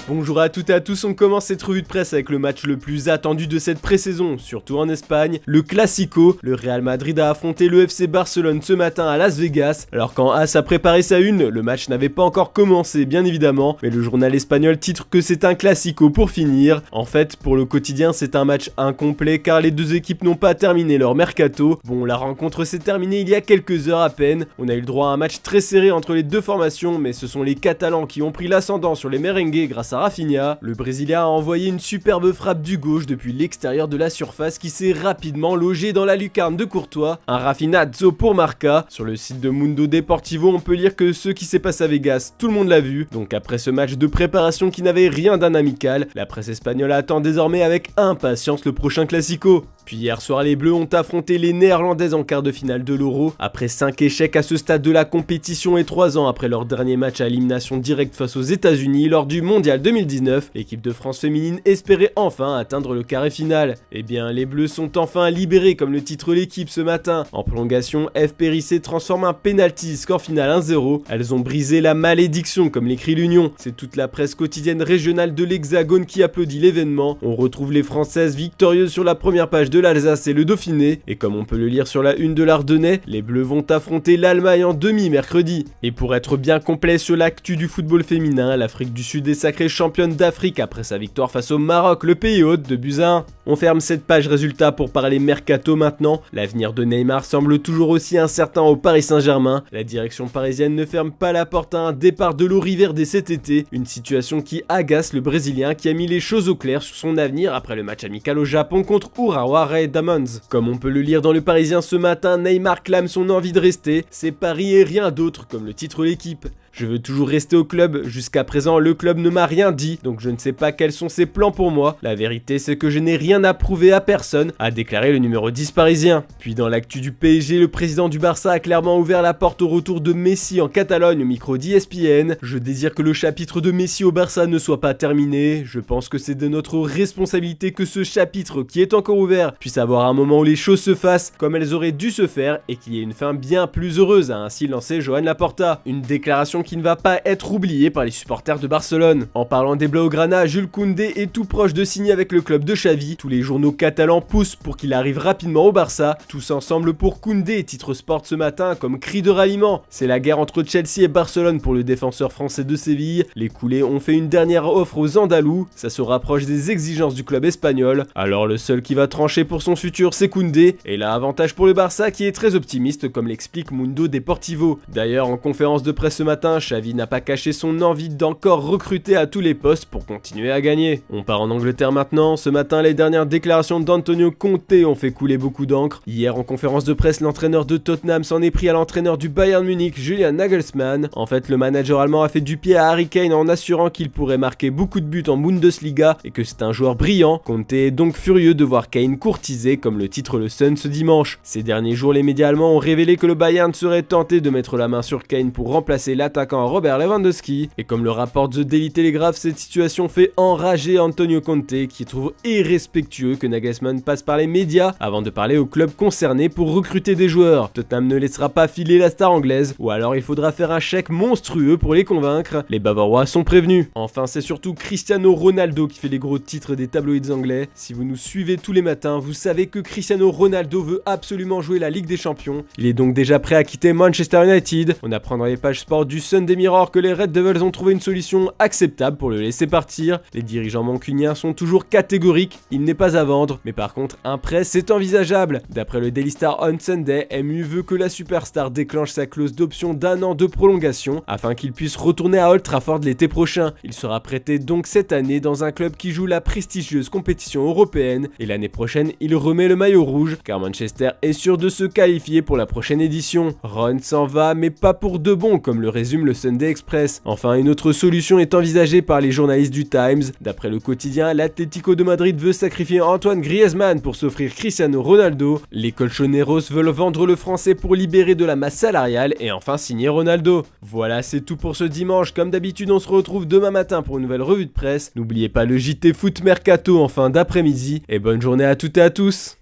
Bonjour à toutes et à tous, on commence cette revue de presse avec le match le plus attendu de cette pré-saison, surtout en Espagne, le Classico. Le Real Madrid a affronté le FC Barcelone ce matin à Las Vegas, alors quand As a préparé sa une, le match n'avait pas encore commencé bien évidemment, mais le journal espagnol titre que c'est un Classico pour finir. En fait, pour le quotidien, c'est un match incomplet car les deux équipes n'ont pas terminé leur mercato. Bon, la rencontre s'est terminée il y a quelques heures à peine, on a eu le droit à un match très serré entre les deux formations, mais ce sont les Catalans qui ont pris l'ascendant sur les merengues grâce à Rafinha. Le Brésilien a envoyé une superbe frappe du gauche depuis l'extérieur de la surface qui s'est rapidement logée dans la lucarne de Courtois. Un raffinazzo pour Marca. Sur le site de Mundo Deportivo, on peut lire que ce qui s'est passé à Vegas, tout le monde l'a vu. Donc après ce match de préparation qui n'avait rien d'un amical, la presse espagnole attend désormais avec impatience le prochain Classico. Puis hier soir, les Bleus ont affronté les Néerlandaises en quart de finale de l'Euro. Après 5 échecs à ce stade de la compétition et 3 ans après leur dernier match à élimination directe face aux États-Unis lors du Mondial 2019, l'équipe de France féminine espérait enfin atteindre le carré final. Eh bien, les Bleus sont enfin libérés comme le titre l'équipe ce matin. En prolongation, F. Périssé transforme un penalty, score final 1-0. Elles ont brisé la malédiction comme l'écrit l'Union. C'est toute la presse quotidienne régionale de l'Hexagone qui applaudit l'événement. On retrouve les Françaises victorieuses sur la première page de l'Alsace et le Dauphiné, et comme on peut le lire sur la une de l'Ardennais, les Bleus vont affronter l'Allemagne en demi mercredi. Et pour être bien complet sur l'actu du football féminin, l'Afrique du Sud est sacrée championne d'Afrique après sa victoire face au Maroc, le pays hôte de buts à 1. On ferme cette page résultat pour parler mercato maintenant. L'avenir de Neymar semble toujours aussi incertain au Paris Saint-Germain. La direction parisienne ne ferme pas la porte à un départ de l'Oriver dès cet été, une situation qui agace le Brésilien qui a mis les choses au clair sur son avenir après le match amical au Japon contre Urawa Red Diamonds. Comme on peut le lire dans le Parisien ce matin, Neymar clame son envie de rester, c'est Paris et rien d'autre comme le titre l'équipe. Je veux toujours rester au club, jusqu'à présent le club ne m'a rien dit, donc je ne sais pas quels sont ses plans pour moi. La vérité c'est que je n'ai rien à prouver à personne, a déclaré le numéro 10 parisien. Puis dans l'actu du PSG, le président du Barça a clairement ouvert la porte au retour de Messi en Catalogne au micro d'ESPN. Je désire que le chapitre de Messi au Barça ne soit pas terminé, je pense que c'est de notre responsabilité que ce chapitre qui est encore ouvert puisse avoir un moment où les choses se fassent comme elles auraient dû se faire et qu'il y ait une fin bien plus heureuse, a ainsi lancé Joan Laporta. Une déclaration qui ne va pas être oublié par les supporters de Barcelone. En parlant des Blaugrana, Jules Koundé est tout proche de signer avec le club de Xavi. Tous les journaux catalans poussent pour qu'il arrive rapidement au Barça. Tous ensemble pour Koundé, titre Sport ce matin comme cri de ralliement. C'est la guerre entre Chelsea et Barcelone pour le défenseur français de Séville. Les coulés ont fait une dernière offre aux Andalous. Ça se rapproche des exigences du club espagnol. Alors le seul qui va trancher pour son futur, c'est Koundé. Et là, avantage pour le Barça qui est très optimiste comme l'explique Mundo Deportivo. D'ailleurs, en conférence de presse ce matin, Xavi n'a pas caché son envie d'encore recruter à tous les postes pour continuer à gagner. On part en Angleterre maintenant. Ce matin, les dernières déclarations d'Antonio Conte ont fait couler beaucoup d'encre. Hier, en conférence de presse, l'entraîneur de Tottenham s'en est pris à l'entraîneur du Bayern Munich, Julian Nagelsmann. En fait, le manager allemand a fait du pied à Harry Kane en assurant qu'il pourrait marquer beaucoup de buts en Bundesliga et que c'est un joueur brillant. Conte est donc furieux de voir Kane courtisé, comme le titre le Sun ce dimanche. Ces derniers jours, les médias allemands ont révélé que le Bayern serait tenté de mettre la main sur Kane pour remplacer l'attaquant Robert Lewandowski, et comme le rapporte The Daily Telegraph, cette situation fait enrager Antonio Conte qui trouve irrespectueux que Nagelsmann passe par les médias avant de parler au club concerné pour recruter des joueurs. Tottenham ne laissera pas filer la star anglaise, ou alors il faudra faire un chèque monstrueux pour les convaincre. Les Bavarois sont prévenus. Enfin, c'est surtout Cristiano Ronaldo qui fait les gros titres des tabloïds anglais. Si vous nous suivez tous les matins, vous savez que Cristiano Ronaldo veut absolument jouer la Ligue des Champions. Il est donc déjà prêt à quitter Manchester United. On apprend dans les pages sport du Sunday Mirror que les Red Devils ont trouvé une solution acceptable pour le laisser partir. Les dirigeants mancuniens sont toujours catégoriques, il n'est pas à vendre, mais par contre un prêt c'est envisageable. D'après le Daily Star on Sunday, MU veut que la superstar déclenche sa clause d'option d'1 an de prolongation afin qu'il puisse retourner à Old Trafford l'été prochain. Il sera prêté donc cette année dans un club qui joue la prestigieuse compétition européenne et l'année prochaine il remet le maillot rouge car Manchester est sûr de se qualifier pour la prochaine édition. Ron s'en va mais pas pour de bon comme le résume le Sunday Express. Enfin, une autre solution est envisagée par les journalistes du Times. D'après le quotidien, l'Atlético de Madrid veut sacrifier Antoine Griezmann pour s'offrir Cristiano Ronaldo. Les Colchoneros veulent vendre le français pour libérer de la masse salariale et enfin signer Ronaldo. Voilà, c'est tout pour ce dimanche. Comme d'habitude, on se retrouve demain matin pour une nouvelle revue de presse. N'oubliez pas le JT Foot Mercato en fin d'après-midi et bonne journée à toutes et à tous.